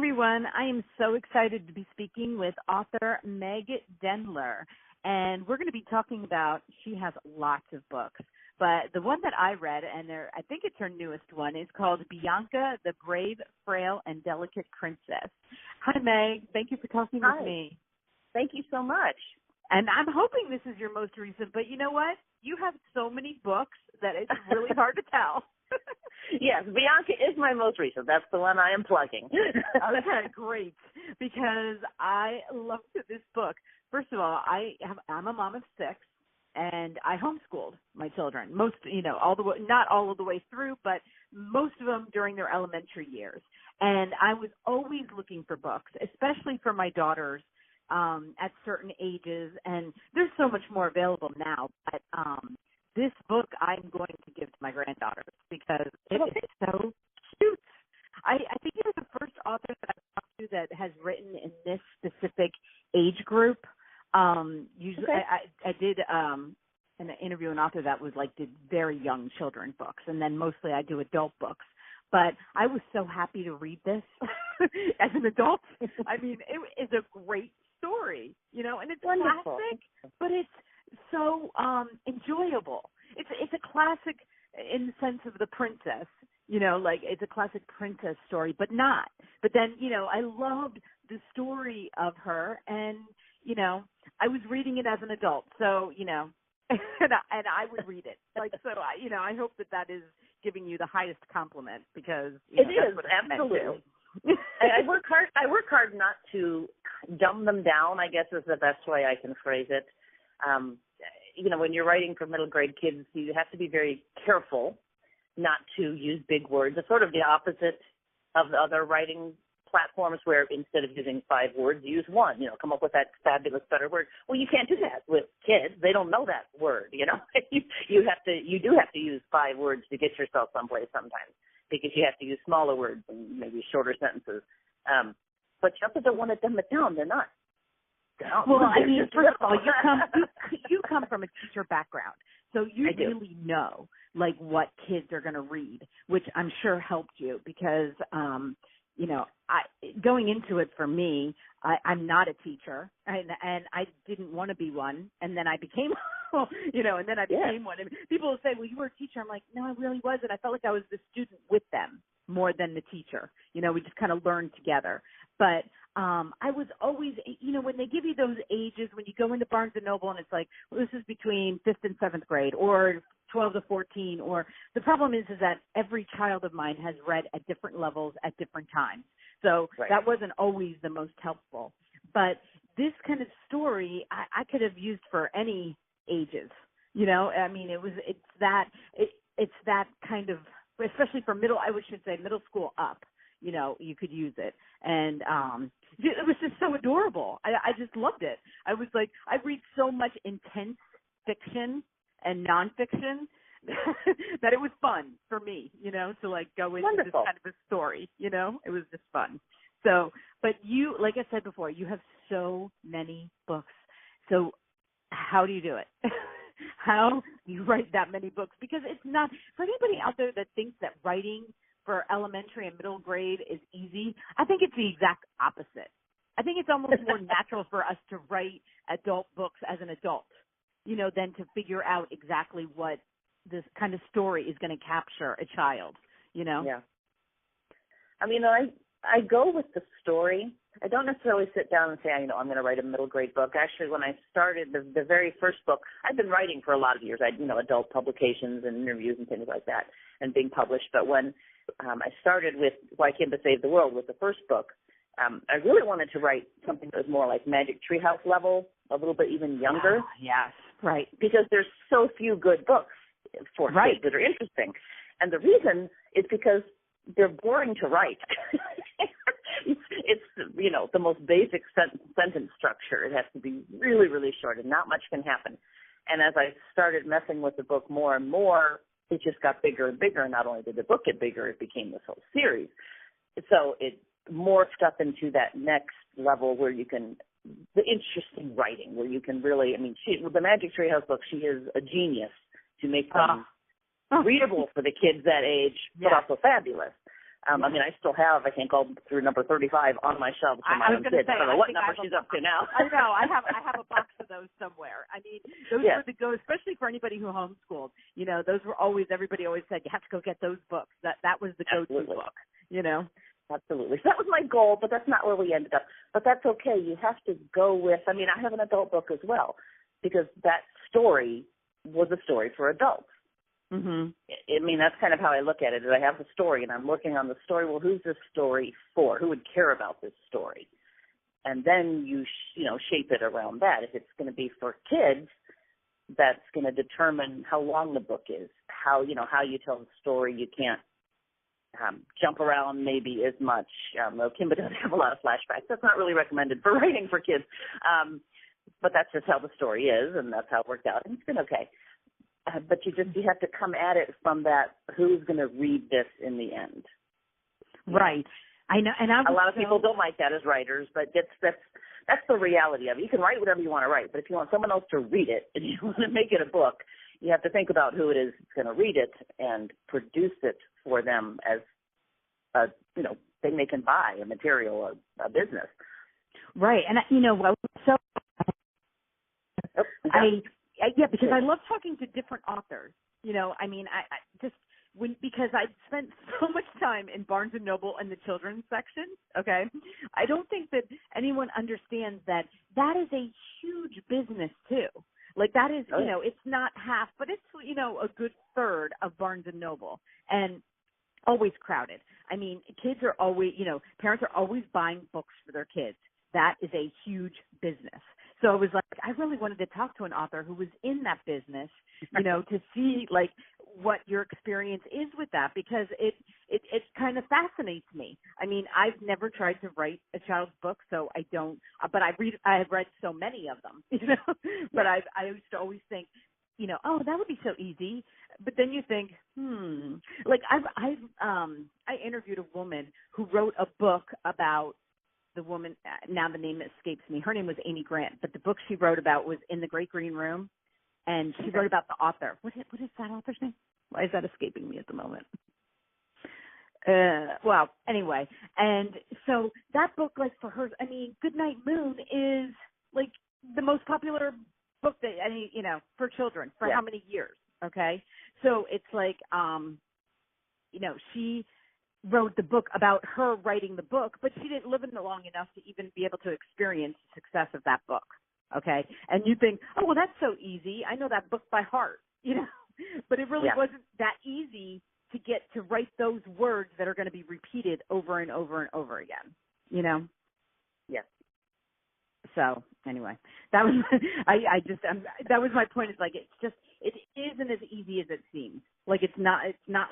everyone. I am so excited to be speaking with author Meg Dendler. And we're going to be talking about, she has lots of books, but the one that I read, and I think it's her newest one, is called Bianca, the Brave, Frail, and Delicate Princess. Hi, Meg. Thank you for talking with me. Thank you so much. And I'm hoping this is your most recent, but you know what? You have so many books that it's really hard to tell. Yes, Bianca is my most recent. That's the one I am plugging. Okay, great. Because I loved this book. First of all, I'm a mom of 6, and I homeschooled my children. Most, all the way, not all of the way through, but most of them during their elementary years. And I was always looking for books, especially for my daughters at certain ages. And there's so much more available now, but this book I'm going to give to my granddaughters because it is so cute. I think you're the first author that I've talked to that has written in this specific age group. Usually, I did an interview an author that was did very young children books, and then mostly I do adult books. But I was so happy to read this as an adult. I mean, it is a great story, and it's wonderful. Classic, but it's so enjoyable. It's a classic in the sense of the princess, it's a classic princess story, but not. But then, I loved the story of her, and I was reading it as an adult, so and I would read it I hope that is giving you the highest compliment because it is absolutely. I work hard not to dumb them down, I guess is the best way I can phrase it. When you're writing for middle grade kids, you have to be very careful not to use big words. It's sort of the opposite of the other writing platforms where instead of using 5 words, you use 1, come up with that fabulous better word. Well, you can't do that with kids. They don't know that word, you do have to use 5 words to get yourself someplace sometimes because you have to use smaller words and maybe shorter sentences. But you also don't want to dumb it down. They're not. Well, I mean, first of all, you come from a teacher background, so you really know what kids are going to read, which I'm sure helped you because, going into it for me, I'm not a teacher, and I didn't want to be one, and then I became, one. And people will say, "Well, you were a teacher." I'm like, "No, I really wasn't. I felt like I was the student with them more than the teacher. We just kind of learned together." But I was always, when they give you those ages, when you go into Barnes & Noble and it's like, well, this is between 5th and 7th grade or 12 to 14, or the problem is that every child of mine has read at different levels at different times. So that wasn't always the most helpful. But this kind of story I could have used for any ages, I mean, it's that kind of, especially for middle school up. You could use it. And it was just so adorable. I just loved it. I was like, I read so much intense fiction and nonfiction that it was fun for me, to go into this kind of a story, it was just fun. So, but you, like I said before, you have so many books. So how do you do it? How do you write that many books? Because it's not, for anybody out there that thinks that writing for elementary and middle grade is easy, I think it's the exact opposite. I think it's almost more natural for us to write adult books as an adult, than to figure out exactly what this kind of story is going to capture a child, Yeah. I mean, I go with the story. I don't necessarily sit down and say, I'm going to write a middle grade book. Actually, when I started the very first book, I've been writing for a lot of years. I had, adult publications and interviews and things like that and being published. But when I started with Why Kimba Saved the World with the first book, I really wanted to write something that was more like Magic Treehouse level, a little bit even younger. Yes, right. Because there's so few good books for kids that are interesting. And the reason is because they're boring to write. It's the most basic sentence structure. It has to be really, really short, and not much can happen. And as I started messing with the book more and more, it just got bigger and bigger. And not only did the book get bigger, it became this whole series. So it morphed up into that next level where you can, the interesting writing, where you can really, with the Magic Treehouse book, she is a genius to make them readable for the kids that age, but also fabulous. I mean, I still have, I think, all through number 35 on my shelf for my own kids. I don't know what number she's up to now. I know. I have a box of those somewhere. I mean, those were the go, especially for anybody who homeschooled. You know, those were always, everybody always said, you have to go get those books. That was the go-to book, you know? Absolutely. So that was my goal, but that's not where we ended up. But that's okay. You have to go with, I mean, I have an adult book as well, because that story was a story for adults. Mm-hmm. I mean, that's kind of how I look at it. Is I have the story, and I'm working on the story. Well, who's this story for? Who would care about this story? And then you shape it around that. If it's going to be for kids, that's going to determine how long the book is, how you tell the story. You can't jump around maybe as much. Kimba does have a lot of flashbacks. That's not really recommended for writing for kids. But that's just how the story is, and that's how it worked out. And it's been okay. But you have to come at it from that, who's going to read this in the end? Right. I know. And a lot of people don't like that as writers, but that's the reality of it. You can write whatever you want to write, but if you want someone else to read it and you want to make it a book, you have to think about who it is that's going to read it and produce it for them as a thing they can buy, a material, a business. Right. And so because I love talking to different authors. I mean, because I spent so much time in Barnes & Noble in the children's section, okay? I don't think that anyone understands that is a huge business too. Like that is, it's not half, but it's, a good third of Barnes & Noble, and always crowded. I mean, kids are always, parents are always buying books for their kids. That is a huge business. So I was like, I really wanted to talk to an author who was in that business, to see like what your experience is with that, because it kind of fascinates me. I mean, I've never tried to write a child's book, so I don't. But I have read so many of them, But I used to always think, oh, that would be so easy. But then you think, like I interviewed a woman who wrote a book about the woman, now the name escapes me. Her name was Amy Grant, but the book she wrote about was In the Great Green Room, and she wrote about the author. What is that author's name? Why is that escaping me at the moment? Well, anyway, and so that book, like for her, I mean, Goodnight Moon is like the most popular book that for children for how many years? Okay, so it's like she wrote the book about her writing the book, but she didn't live in it long enough to even be able to experience the success of that book. Okay. And you think, oh, well, that's so easy. I know that book by heart, but it really wasn't that easy to get to write those words that are going to be repeated over and over and over again, Yes. So anyway, that was, that was my point. It's like, it isn't as easy as it seems. Like it's not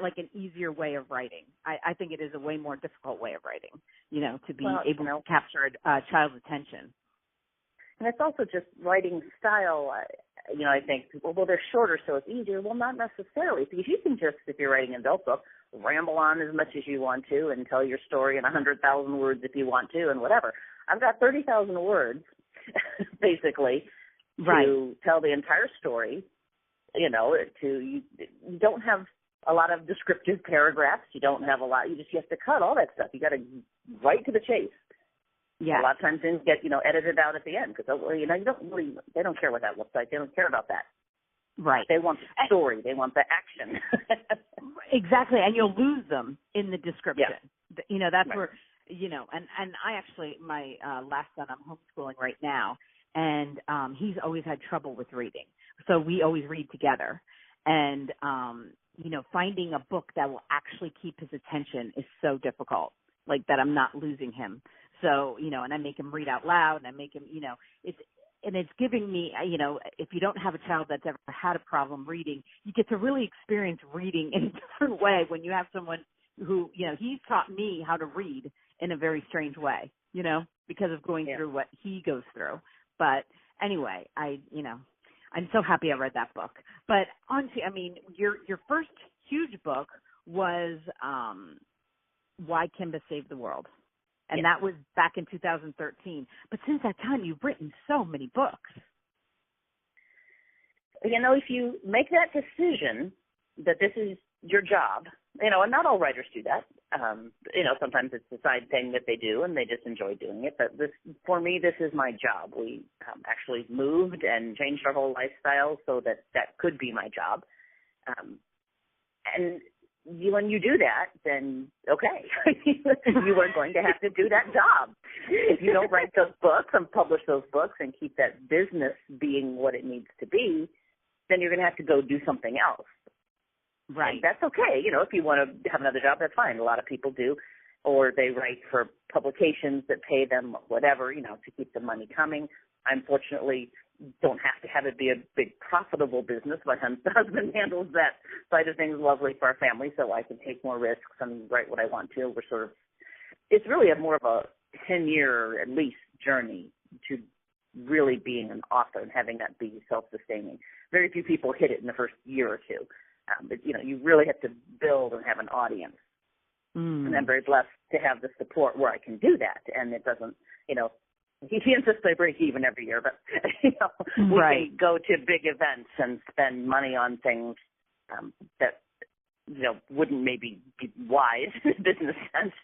like an easier way of writing. I think it is a way more difficult way of writing, to be able to capture a child's attention. And it's also just writing style. I think, well, they're shorter, so it's easier. Well, not necessarily, because you can just, if you're writing an adult book, ramble on as much as you want to and tell your story in 100,000 words if you want to and whatever. I've got 30,000 words, basically, to tell the entire story. You don't have a lot of descriptive paragraphs. You don't have a lot. You have to cut all that stuff. You got to right to the chase. Yeah. A lot of times things get, edited out at the end because, they don't care what that looks like. They don't care about that. Right. They want the story. They want the action. Exactly. And you'll lose them in the description. Yeah. That's where, and I actually, my last son, I'm homeschooling right now, and he's always had trouble with reading. So we always read together. And, finding a book that will actually keep his attention is so difficult, like that I'm not losing him. So, and I make him read out loud, and I make him, it's giving me, if you don't have a child that's ever had a problem reading, you get to really experience reading in a different way when you have someone who, he's taught me how to read in a very strange way, because of going through what he goes through. But anyway, I'm so happy I read that book. But honestly, your first huge book was Why Kimba Saved the World. And that was back in 2013. But since that time, you've written so many books. If you make that decision that this is your job, and not all writers do that. Sometimes it's a side thing that they do and they just enjoy doing it. But for me, this is my job. We actually moved and changed our whole lifestyle so that could be my job. And when you do that, then okay, you are going to have to do that job. If you don't write those books and publish those books and keep that business being what it needs to be, then you're going to have to go do something else. Right. And that's okay. If you want to have another job, that's fine. A lot of people do. Or they write for publications that pay them whatever, to keep the money coming. I unfortunately don't have to have it be a big profitable business. My husband handles that side of things lovely for our family, so I can take more risks and write what I want to. It's really more of a 10-year at least journey to really being an author and having that be self-sustaining. Very few people hit it in the first year or two. But, you really have to build and have an audience. And I'm very blessed to have the support where I can do that. And it doesn't, he insists I break even every year, but, we can go to big events and spend money on things that, wouldn't maybe be wise in a business sense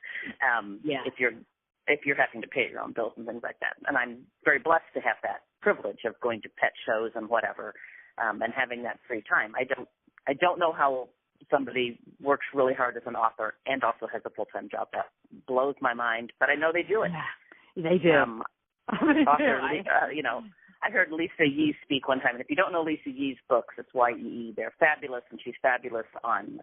if you're having to pay your own bills and things like that. And I'm very blessed to have that privilege of going to pet shows and whatever and having that free time. I don't know how somebody works really hard as an author and also has a full-time job. That blows my mind, but I know they do it. Yeah, they do. I heard Lisa Yee speak one time, and if you don't know Lisa Yee's books, it's YEE. They're fabulous, and she's fabulous on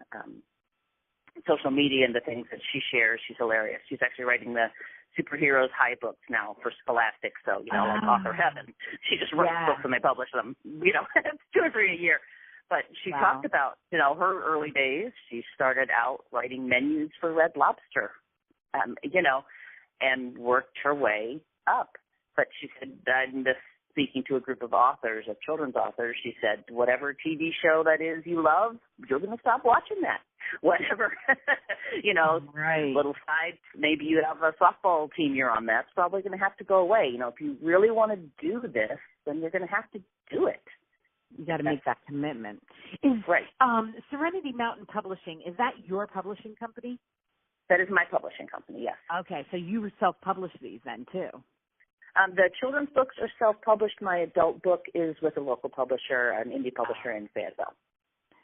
social media and the things that she shares. She's hilarious. She's actually writing the Superheroes High books now for Scholastic, so, like author heaven. She just writes books and they publish them, it's 2 or 3 a year. But she talked about, her early days. She started out writing menus for Red Lobster, and worked her way up. But she said, speaking to a group of authors, of children's authors, she said, whatever TV show that is you love, you're going to stop watching that. Whatever, little side, maybe you have a softball team you're on, that's probably going to have to go away. If you really want to do this, then you're going to have to do it. You got to make that commitment. Right. Serenity Mountain Publishing, is that your publishing company? That is my publishing company, yes. Okay, so you self-publish these then, too? The children's books are self-published. My adult book is with a local publisher, an indie publisher in Fayetteville.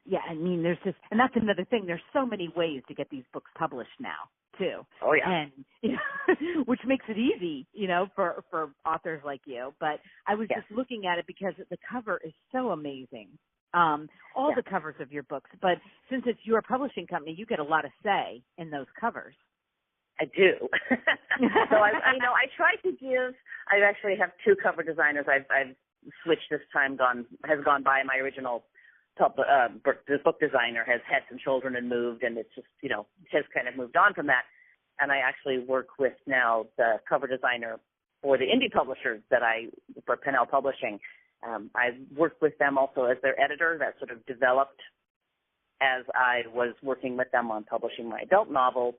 Yeah, and that's another thing. There's so many ways to get these books published now, too. Oh, yeah. And, which makes it easy, for authors like you. But I was just looking at it because the cover is so amazing. All the covers of your books. But since it's your publishing company, you get a lot of say in those covers. I do. So I try to give. I actually have 2 cover designers. I've switched this time. Has gone by. My original book designer has had some children and moved, and it's just has kind of moved on from that. And I actually work with now the cover designer for the indie publishers for Pennell Publishing. I worked with them also as their editor. That sort of developed as I was working with them on publishing my adult novel.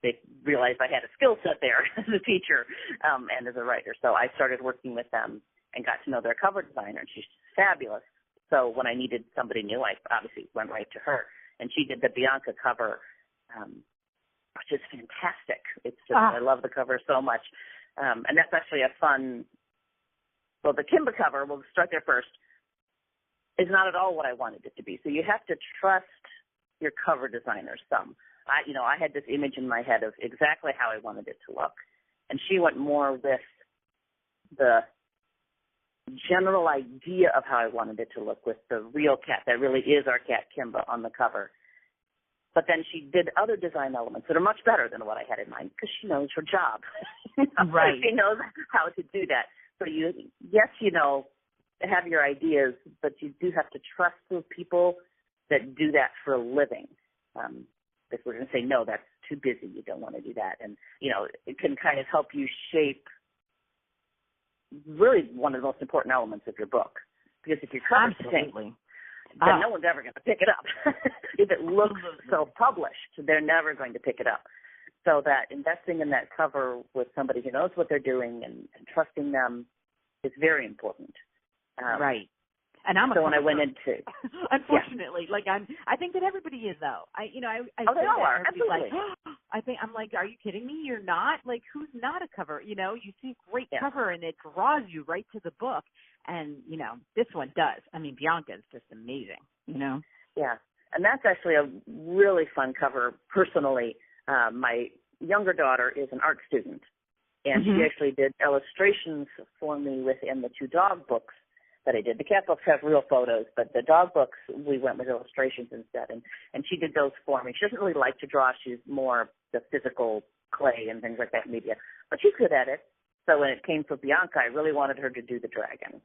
They realized I had a skill set there as a teacher and as a writer. So I started working with them and got to know their cover designer, and she's fabulous. So when I needed somebody new, I obviously went right to her. And she did the Bianca cover, which is fantastic. It's just, I love the cover so much. And that's actually a fun, the Kimba cover, we'll start there first, is not at all what I wanted it to be. So you have to trust your cover designer some. I had this image in my head of exactly how I wanted it to look. And she went more with the general idea of how I wanted it to look with the real cat. That really is our cat, Kimba, on the cover. But then she did other design elements that are much better than what I had in mind because she knows her job. Right. She knows how to do that. So have your ideas, but you do have to trust those people that do that for a living. If we're going to say, no, that's too busy, you don't want to do that. And, it can kind of help you shape really one of the most important elements of your book. Because if your cover stinks, then no one's ever going to pick it up. If it looks self-published, they're never going to pick it up. So that investing in that cover with somebody who knows what they're doing and trusting them is very important. Right. And I'm a so when I cover went girl. into, Unfortunately, like I think that everybody is though. I oh, they say all that are, and everybody's absolutely. like, I'm like, are you kidding me? You're not? Like, who's not a cover? You know, you see a great cover and it draws you right to the book. And, you know, this one does. I mean, Bianca is just amazing, you know? Yeah. And that's actually a really fun cover personally. My younger daughter is an art student, and she actually did illustrations for me within the 2 dog books that I did. The cat books have real photos, but the dog books, we went with illustrations instead. And she did those for me. She doesn't really like to draw. She's more the physical clay and things like that media, but she's good at it. So when it came for Bianca, I really wanted her to do the dragon.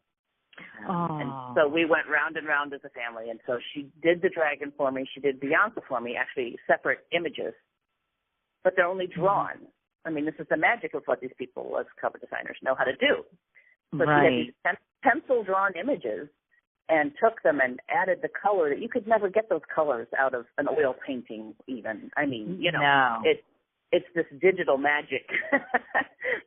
And so we went round and round as a family. And so she did the dragon for me. She did Bianca for me, actually separate images, but they're only drawn. I mean, this is the magic of what these people as cover designers know how to do. So she had these pencil-drawn images and took them and added the color that you could never get those colors out of an oil painting even. I mean, you know, it's this digital magic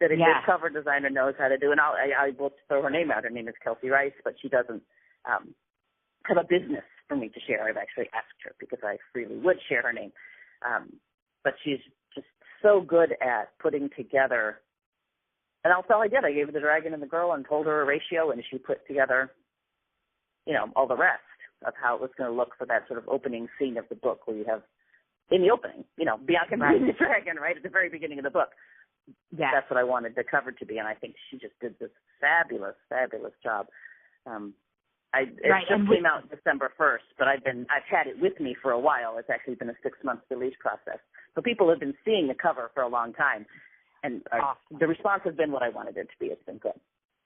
that a good cover designer knows how to do. And I will throw her name out. Her name is Kelsey Rice, but she doesn't have a business for me to share. I've actually asked her because I freely would share her name. But she's just so good at putting together. And that's all I did. I gave her the dragon and the girl and told her a ratio, and she put together, you know, all the rest of how it was going to look for that sort of opening scene of the book where you have, in the opening, you know, Bianca meeting the dragon right at the very beginning of the book. Yeah. That's what I wanted the cover to be, and I think she just did this fabulous, fabulous job. It just came out December 1st, but I've had it with me for a while. It's actually been a 6-month release process. So people have been seeing the cover for a long time, and the response has been what I wanted it to be. It's been good.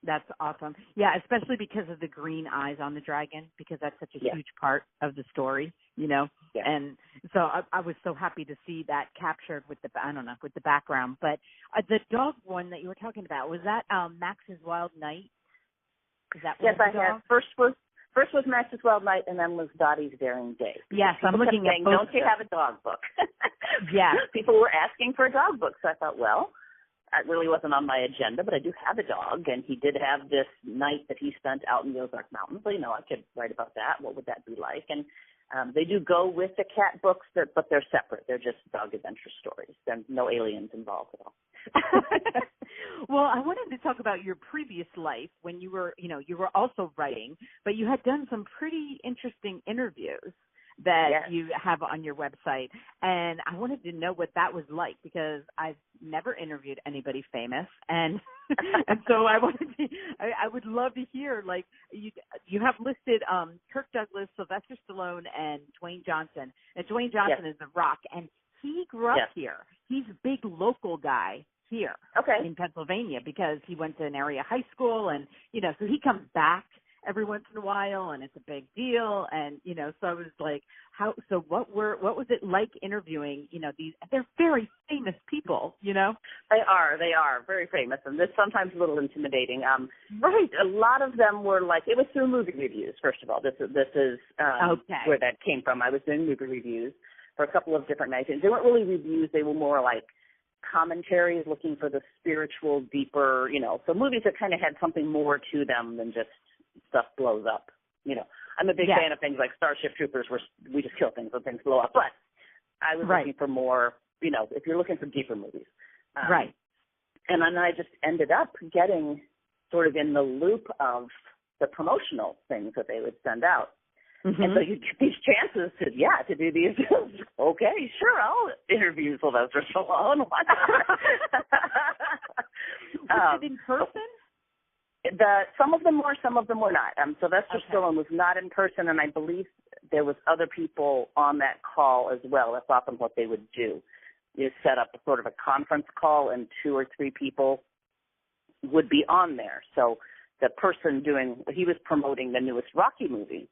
That's awesome. Yeah, especially because of the green eyes on the dragon, because that's such a huge part of the story, you know. Yeah. And so I was so happy to see that captured with the background. But the dog one that you were talking about, was that Max's Wild Night? Is that yes, I had. First was Max's Wild Night, and then was Dottie's Daring Day. Yes, I'm looking at both. Don't you have a dog book? Yeah. People were asking for a dog book, so I thought, well, that really wasn't on my agenda, but I do have a dog, and he did have this night that he spent out in the Ozark Mountains. So, you know, I could write about that. What would that be like? And they do go with the cat books, but they're separate. They're just dog adventure stories. There's no aliens involved at all. Well, I wanted to talk about your previous life when you were also writing, but you had done some pretty interesting interviews that you have on your website. And I wanted to know what that was like, because I've never interviewed anybody famous. And and so I would love to hear, like, you have listed Kirk Douglas, Sylvester Stallone, and Dwayne Johnson. And Dwayne Johnson is The Rock, and he grew up here. He's a big local guy here in Pennsylvania because he went to an area high school, and, you know, so he comes back every once in a while, and it's a big deal. And, you know, so I was like, what was it like interviewing, you know, they're very famous people, you know? They are very famous, and this sometimes a little intimidating. A lot of them were like, it was through movie reviews, first of all. This is where that came from. I was doing movie reviews for a couple of different magazines. They weren't really reviews. They were more like commentaries, looking for the spiritual, deeper, you know, so movies that kind of had something more to them than just stuff blows up. You know, I'm a big fan of things like Starship Troopers, where we just kill things and things blow up. But I was looking for more, you know, if you're looking for deeper movies. And then I just ended up getting sort of in the loop of the promotional things that they would send out. And so you get these chances to do these. Okay, sure, I'll interview Sylvester Stallone. Why not? Was it in person? Some of them were, some of them were not. Sylvester Stallone was not in person, and I believe there was other people on that call as well. That's often what they would do, is set up a sort of a conference call, and 2 or 3 people would be on there. So the person he was promoting the newest Rocky movie,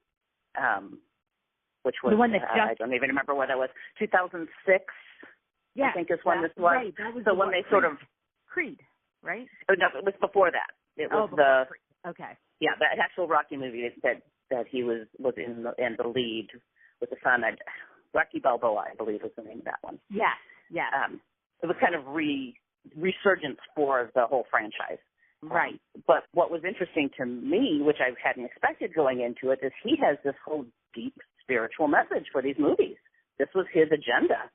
which was, the one that I don't even remember what that was, 2006, I think is when this was. Right. That was so when they sort of... Creed, right? Oh, no, it was before that. It was the actual Rocky movie that he was in the lead with the son. Rocky Balboa, I believe, was the name of that one. Yeah. It was kind of resurgence for the whole franchise. Right. But what was interesting to me, which I hadn't expected going into it, is he has this whole deep spiritual message for these movies. This was his agenda,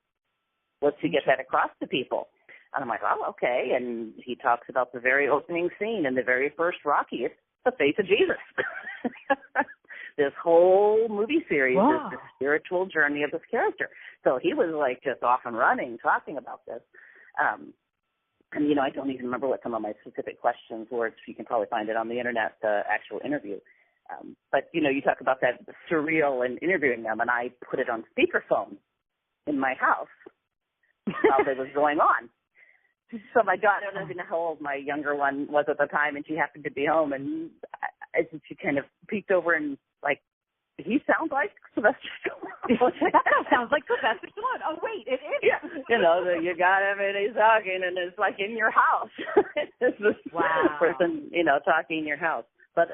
was to get that across to people. And I'm like, oh, okay. And he talks about the very opening scene in the very first Rocky. It's the face of Jesus. This whole movie series is the spiritual journey of this character. So he was like just off and running talking about this. And, you know, I don't even remember what some of my specific questions were. You can probably find it on the internet, the actual interview. But, you know, you talk about that surreal and interviewing them, and I put it on speakerphone in my house while it was going on. So my daughter, I don't even know how old my younger one was at the time, and she happened to be home, and she kind of peeked over and, like, he sounds like Sylvester Stallone. That sounds like Sylvester Stallone. Oh, wait, it is. Yeah. You know, you got him and he's talking, and it's like in your house. It's this person, you know, talking in your house. But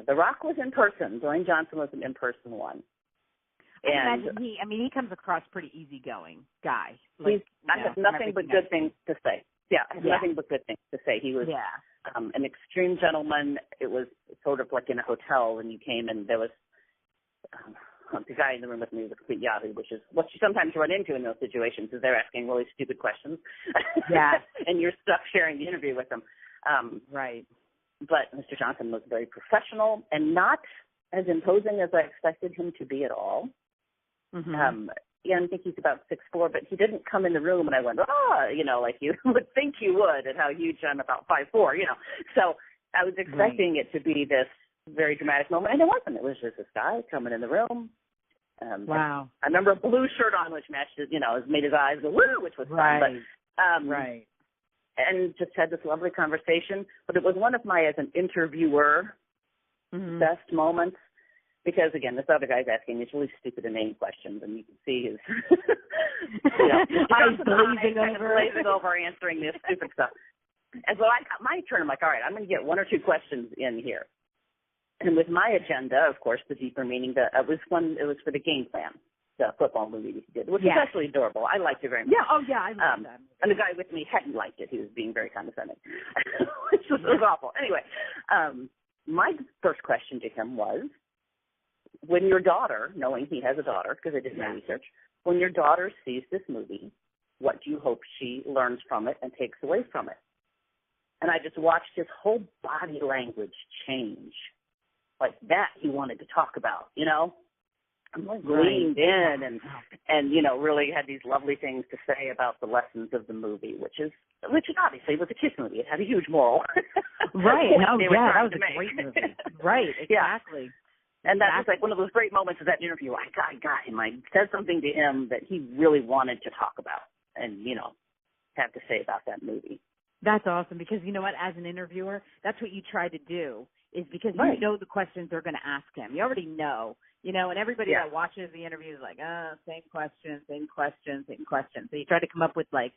The Rock was in person. Dwayne Johnson was an in-person one. And he comes across pretty easygoing guy. Like, I have nothing but good things to say. Yeah, I have nothing but good things to say. He was an extreme gentleman. It was sort of like in a hotel when you came, and there was the guy in the room with me was a complete yahoo, which is what you sometimes run into in those situations, is they're asking really stupid questions. Yeah. And you're stuck sharing the interview with them. Right. But Mr. Johnson was very professional and not as imposing as I expected him to be at all. Mm-hmm. I think he's about 6'4", but he didn't come in the room and I went, you know, like you would think you would, and how huge I'm, about 5'4", you know. So I was expecting it to be this very dramatic moment, and it wasn't. It was just this guy coming in the room. Wow. I remember a blue shirt on, which matched his, you know, made his eyes go woo, which was fun. But, right. And just had this lovely conversation. But it was one of my, as an interviewer, best moments. Because, again, this other guy's asking these really stupid inane questions, and you can see his eyes glazing over answering this stupid stuff. And so I got my turn. I'm like, all right, I'm going to get one or two questions in here. And with my agenda, of course, the deeper meaning, it was for the Game Plan, the football movie we did, which was actually adorable. I liked it very much. Yeah, I loved that. And the guy with me hadn't liked it. He was being very condescending, which was awful. Anyway, my first question to him was, when your daughter, knowing he has a daughter, because I did my research, when your daughter sees this movie, what do you hope she learns from it and takes away from it? And I just watched his whole body language change. Like that he wanted to talk about, you know? I'm like leaned in and, you know, really had these lovely things to say about the lessons of the movie, which obviously was a kids movie. It had a huge moral. Right. That was a great movie. Right, exactly. And that was like one of those great moments of that interview. I got him. I said something to him that he really wanted to talk about and, you know, have to say about that movie. That's awesome because, you know what, as an interviewer, that's what you try to do is because you know the questions they're going to ask him. You already know, you know, and everybody that watches the interview is like, same question. So you try to come up with a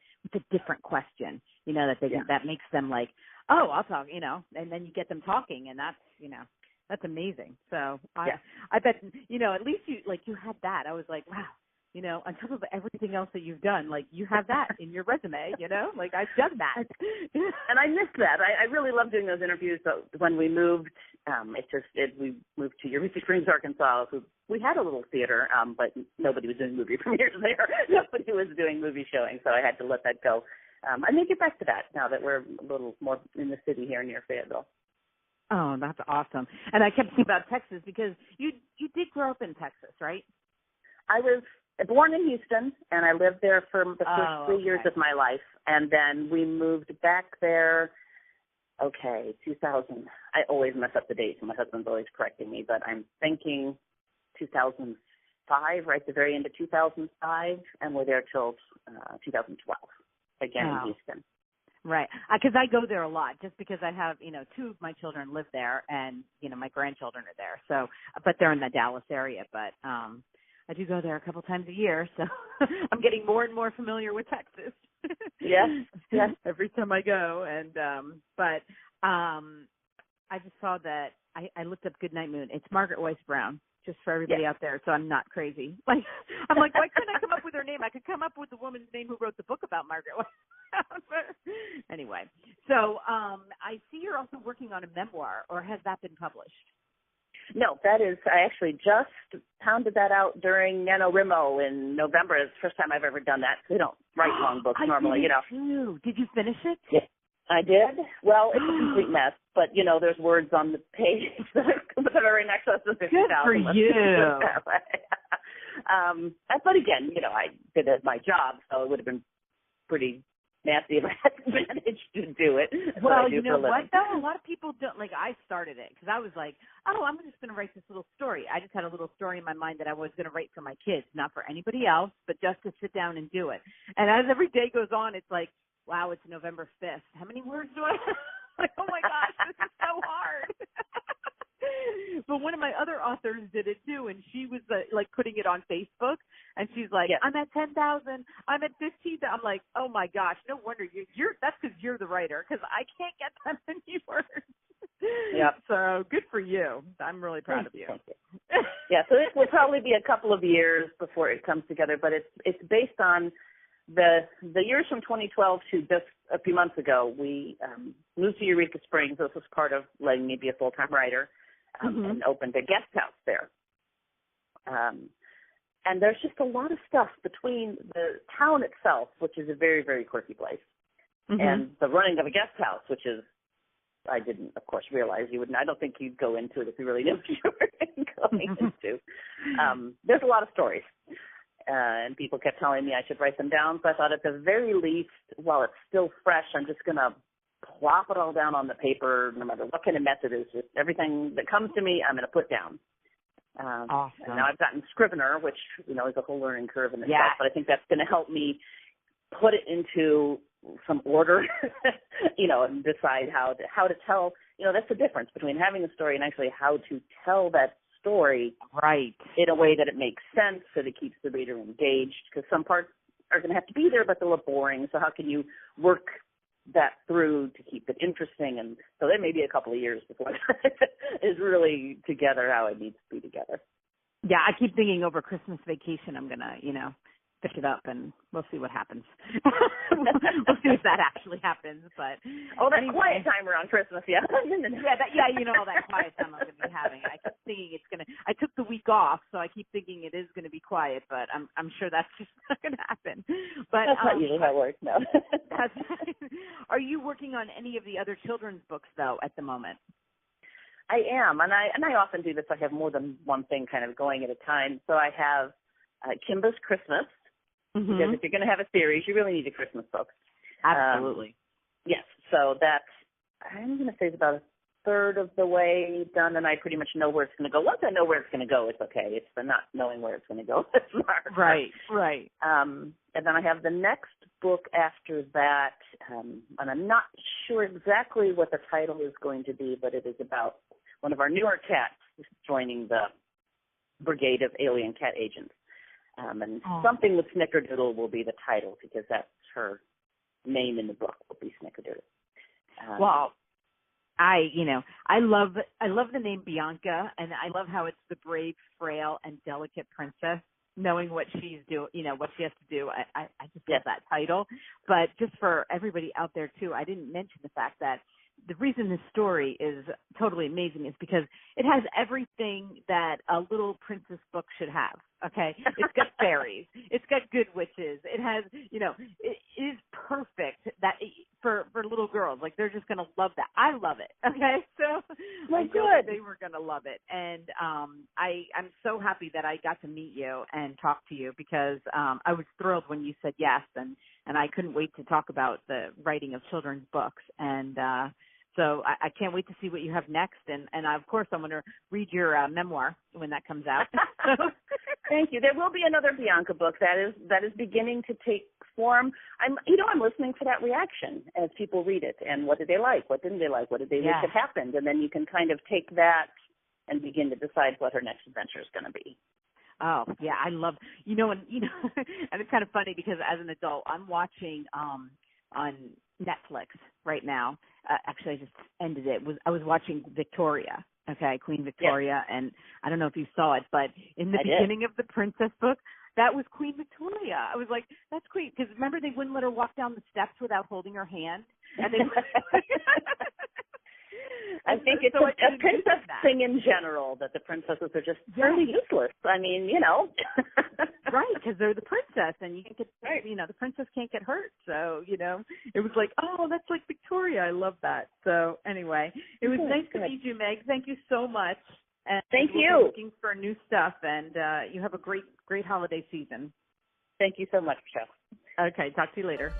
different question, you know, that makes them like, oh, I'll talk, you know, and then you get them talking and that's, you know. That's amazing. So I bet, you know, at least you had that. I was like, wow, you know, on top of everything else that you've done, like you have that in your resume, you know, like I've done that. And I missed that. I really love doing those interviews. So when we moved, we moved to Eureka Springs, Arkansas. We had a little theater, but nobody was doing movie premieres there. Nobody was doing movie showing, so I had to let that go. I may get back to that now that we're a little more in the city here near Fayetteville. Oh, that's awesome. And I kept thinking about Texas because you did grow up in Texas, right? I was born in Houston, and I lived there for the first 3 years of my life. And then we moved back there, 2000. I always mess up the dates, and my husband's always correcting me, but I'm thinking 2005, right at the very end of 2005, and we're there till 2012, again in Houston. Right. Because I go there a lot just because I have, you know, two of my children live there and, you know, my grandchildren are there. So, but they're in the Dallas area. But I do go there a couple times a year. So I'm getting more and more familiar with Texas. Yes. Every time I go. And, but I just saw that I looked up Goodnight Moon. It's Margaret Weiss Brown. just for everybody out there, so I'm not crazy. Like, I'm like, why couldn't I come up with her name? I could come up with the woman's name who wrote the book about Margaret. Anyway, so I see you're also working on a memoir, or has that been published? No, that is, I actually just pounded that out during NaNoWriMo in November. It's the first time I've ever done that. We don't write long books normally, Too. Did you finish it? Yeah. I did. Well, it's a complete mess, but, there's words on the page that are right next to us. Good for you. But again, I did it as my job, so it would have been pretty nasty if I had managed to do it. Well, you know what, though? A lot of people don't. Like, I started it because I was like, oh, I'm just going to write this little story. I just had a little story in my mind that I was going to write for my kids, not for anybody else, but just to sit down and do it. And as every day goes on, it's like, wow, it's November 5th. How many words do I have? Like, oh, my gosh, this is so hard. But one of my other authors did it, too, and she was, like, putting it on Facebook, and she's like, I'm at 10,000, I'm at 15,000. I'm like, oh, my gosh, no wonder. That's because you're the writer, because I can't get that many words. Yep. So good for you. I'm really proud of you. Yeah, so it will probably be a couple of years before it comes together, but it's based on the years from 2012 to just a few months ago. We moved to Eureka Springs. This was part of letting me be a full-time writer, and opened a guest house there. And there's just a lot of stuff between the town itself, which is a very, very quirky place, and the running of a guest house, which is, I didn't, of course, realize you wouldn't. I don't think you'd go into it if you really knew what you were going into. There's a lot of stories. And people kept telling me I should write them down. So I thought at the very least, while it's still fresh, I'm just going to plop it all down on the paper, no matter what kind of method it is. Just everything that comes to me, I'm going to put down. Awesome. And now I've gotten Scrivener, which, is a whole learning curve in itself. But I think that's going to help me put it into some order, and decide how to tell. That's the difference between having a story and actually how to tell that story in a way that it makes sense, so that it keeps the reader engaged, because some parts are going to have to be there, but they'll look boring. So how can you work that through to keep it interesting? And so there may be a couple of years before it is really together how it needs to be together. Yeah, I keep thinking over Christmas vacation I'm going to, pick it up, and we'll see what happens. We'll see if that actually happens. But that quiet time around Christmas, all that quiet time I'm going to be having. I keep thinking I took the week off, so I keep thinking it is going to be quiet, but I'm sure that's just not going to happen. But that's not usually how it works, no. Are you working on any of the other children's books, though, at the moment? I am, and I often do this. I have more than one thing kind of going at a time. So I have Kimba's Christmas, because if you're going to have a series, you really need a Christmas book. Absolutely. Yes, so that's, I'm going to say, it's about a third of the way done, and I pretty much know where it's going to go. Once I know where it's going to go, it's okay. It's the not knowing where it's going to go that's hard. Right. And then I have the next book after that, and I'm not sure exactly what the title is going to be, but it is about one of our newer cats joining the brigade of alien cat agents. And something with Snickerdoodle will be the title, because that's her name in the book, will be Snickerdoodle. Well, I love the name Bianca, and I love how it's the brave, frail, and delicate princess, knowing what she's what she has to do. I just love that title. But just for everybody out there too, I didn't mention the fact that the reason this story is totally amazing is because it has everything that a little princess book should have. Okay, it's got fairies, it's got good witches, it has, it is perfect that for little girls. Like, they're just gonna love that. I love it. Okay, so I know that they were gonna love it, and I'm so happy that I got to meet you and talk to you, because I was thrilled when you said yes, and I couldn't wait to talk about the writing of children's books, and so I can't wait to see what you have next. And of course, I'm going to read your memoir when that comes out. Thank you. There will be another Bianca book that is beginning to take form. I'm listening for that reaction as people read it. And what did they like? What didn't they like? What did they wish had happened? And then you can kind of take that and begin to decide what her next adventure is going to be. Oh, yeah, I love, and it's kind of funny because as an adult, I'm watching on Netflix right now. Actually, I just ended it. I was watching Victoria, Okay, Queen Victoria, and I don't know if you saw it, but in the beginning of the Princess book, that was Queen Victoria. I was like, that's Queen, because remember they wouldn't let her walk down the steps without holding her hand, and they. I think it's a princess thing in general, that the princesses are just fairly useless. I mean, Right, because they're the princess, and you can't get, the princess can't get hurt. So, it was like, oh, that's like Victoria. I love that. So, anyway, it was nice to meet you, Meg. Thank you so much. And thank you. We're looking for new stuff, and you have a great holiday season. Thank you so much, Michelle. Okay, talk to you later.